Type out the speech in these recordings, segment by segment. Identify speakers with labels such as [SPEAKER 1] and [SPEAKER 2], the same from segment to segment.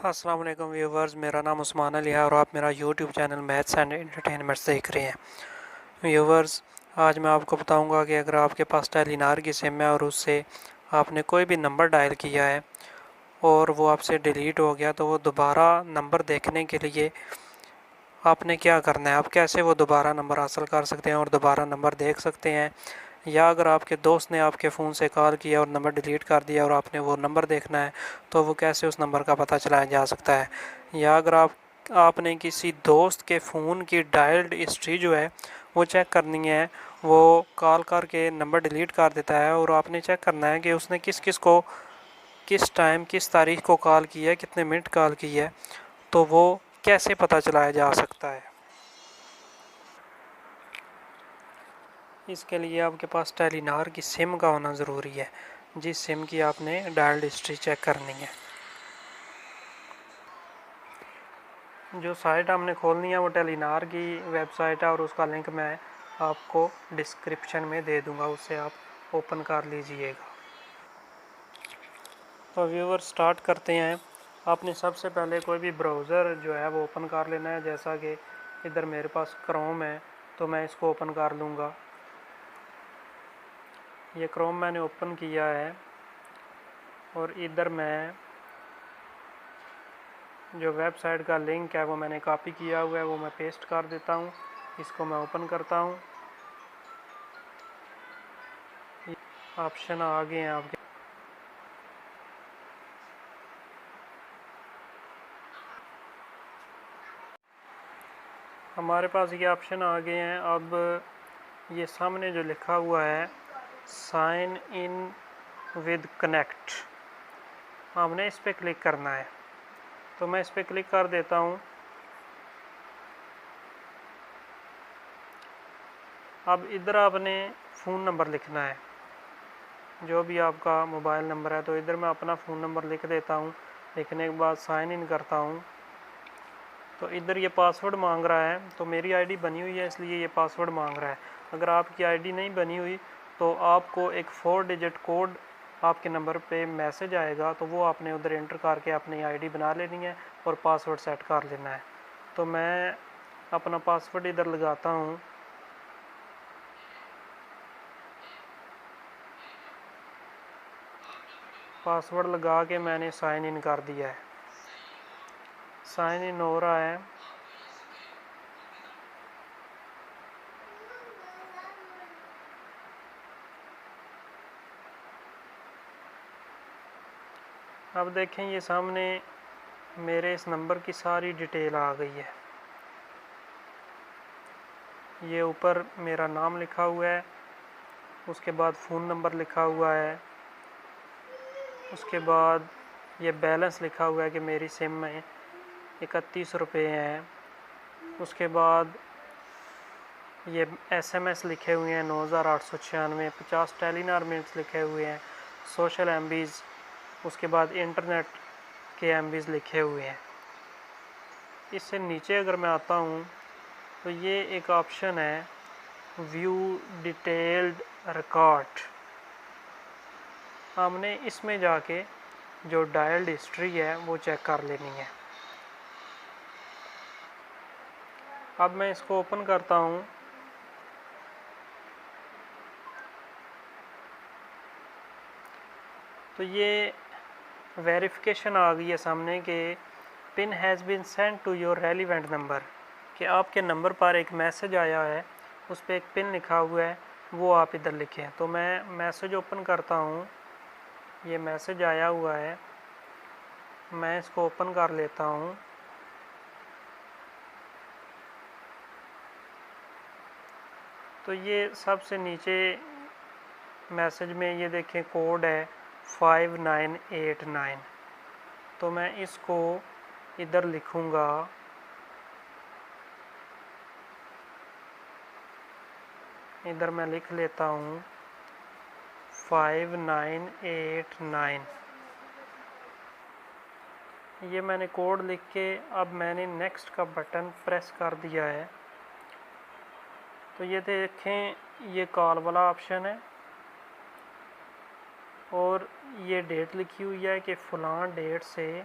[SPEAKER 1] अस्सलाम वालेकुम व्यूवर्स, मेरा नाम उस्मान अली है और आप मेरा YouTube channel maths and entertainments देख रहे हैं। व्यूवर्स, आज मैं आपको बताऊंगा कि अगर आपके पास टेलीनार की सिम है और उससे आपने कोई भी नंबर डायल किया है और वो आपसे डिलीट हो गया, तो वो दोबारा नंबर देखने के लिए आपने क्या करना है, आप कैसे वो दोबारा नंबर हासिल कर सकते हैं और दोबारा नंबर देख सकते हैं। या अगर आपके दोस्त ने आपके फ़ोन से कॉल किया और नंबर डिलीट कर दिया और आपने वो नंबर देखना है, तो वो कैसे उस नंबर का पता चलाया जा सकता है। या अगर आपने किसी दोस्त के फ़ोन की डायल्ड हिस्ट्री जो है वो चेक करनी है, वो कॉल करके नंबर डिलीट कर देता है और आपने चेक करना है कि उसने किस किस को किस टाइम किस तारीख को कॉल किया है, कितने मिनट कॉल की है, तो वो कैसे पता चलाया जा सकता है। इसके लिए आपके पास टेलीनार की सिम का होना ज़रूरी है, जिस सिम की आपने डायल्ड हिस्ट्री चेक करनी है। जो साइट हमने खोलनी है वो टेलीनार की वेबसाइट है और उसका लिंक मैं आपको डिस्क्रिप्शन में दे दूंगा, उससे आप ओपन कर लीजिएगा। तो व्यूवर स्टार्ट करते हैं। आपने सबसे पहले कोई भी ब्राउज़र जो है वो ओपन कर लेना है। जैसा कि इधर मेरे पास क्रोम है तो मैं इसको ओपन कर लूँगा। ये क्रोम मैंने ओपन किया है और इधर मैं जो वेबसाइट का लिंक है वो मैंने कॉपी किया हुआ है, वो मैं पेस्ट कर देता हूँ। इसको मैं ओपन करता हूँ। ऑप्शन आ गए हैं आपके। हमारे पास ये ऑप्शन आ गए हैं। अब ये सामने जो लिखा हुआ है साइन इन विद कनेक्ट, हमने इस पर क्लिक करना है। तो मैं इस पर क्लिक कर देता हूँ। अब इधर आपने फ़ोन नंबर लिखना है, जो भी आपका मोबाइल नंबर है। तो इधर मैं अपना फ़ोन नंबर लिख देता हूँ। लिखने के बाद साइन इन करता हूँ। तो इधर ये पासवर्ड मांग रहा है, तो मेरी आईडी बनी हुई है इसलिए ये पासवर्ड मांग रहा है। अगर आपकी आईडी नहीं बनी हुई तो आपको एक 4 डिजिट कोड आपके नंबर पे मैसेज आएगा, तो वो आपने उधर एंटर करके अपनी आईडी बना लेनी है और पासवर्ड सेट कर लेना है। तो मैं अपना पासवर्ड इधर लगाता हूँ। पासवर्ड लगा के मैंने साइन इन कर दिया है। साइन इन हो रहा है। अब देखें ये सामने मेरे इस नंबर की सारी डिटेल आ गई है। ये ऊपर मेरा नाम लिखा हुआ है, उसके बाद फ़ोन नंबर लिखा हुआ है, उसके बाद ये बैलेंस लिखा हुआ है कि मेरी सिम में 31 रुपये हैं। उसके बाद ये SMS लिखे हुए हैं 9896, 50 टेलीनार मिनट्स लिखे हुए हैं, सोशल MBs, उसके बाद इंटरनेट के MBs लिखे हुए हैं। इससे नीचे अगर मैं आता हूँ तो ये एक ऑप्शन है व्यू डिटेल्ड रिकॉर्ड। हमने इसमें जाके जो डायल्ड हिस्ट्री है वो चेक कर लेनी है। अब मैं इसको ओपन करता हूँ। तो ये वेरिफिकेशन आ गई है सामने कि pin has been send to your relevant number, कि आपके नंबर पर एक मैसेज आया है, उस पर एक पिन लिखा हुआ है, वो आप इधर लिखें। तो मैं मैसेज ओपन करता हूँ। ये मैसेज आया हुआ है, मैं इसको ओपन कर लेता हूँ। तो ये सबसे नीचे मैसेज में ये देखें कोड है 5989। तो मैं इसको इधर लिखूँगा। इधर मैं लिख लेता हूँ 5989। ये मैंने कोड लिख के अब मैंने नेक्स्ट का बटन प्रेस कर दिया है। तो ये देखें ये कॉल वाला ऑप्शन है और ये डेट लिखी हुई है कि फ़लाँ डेट से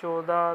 [SPEAKER 1] 14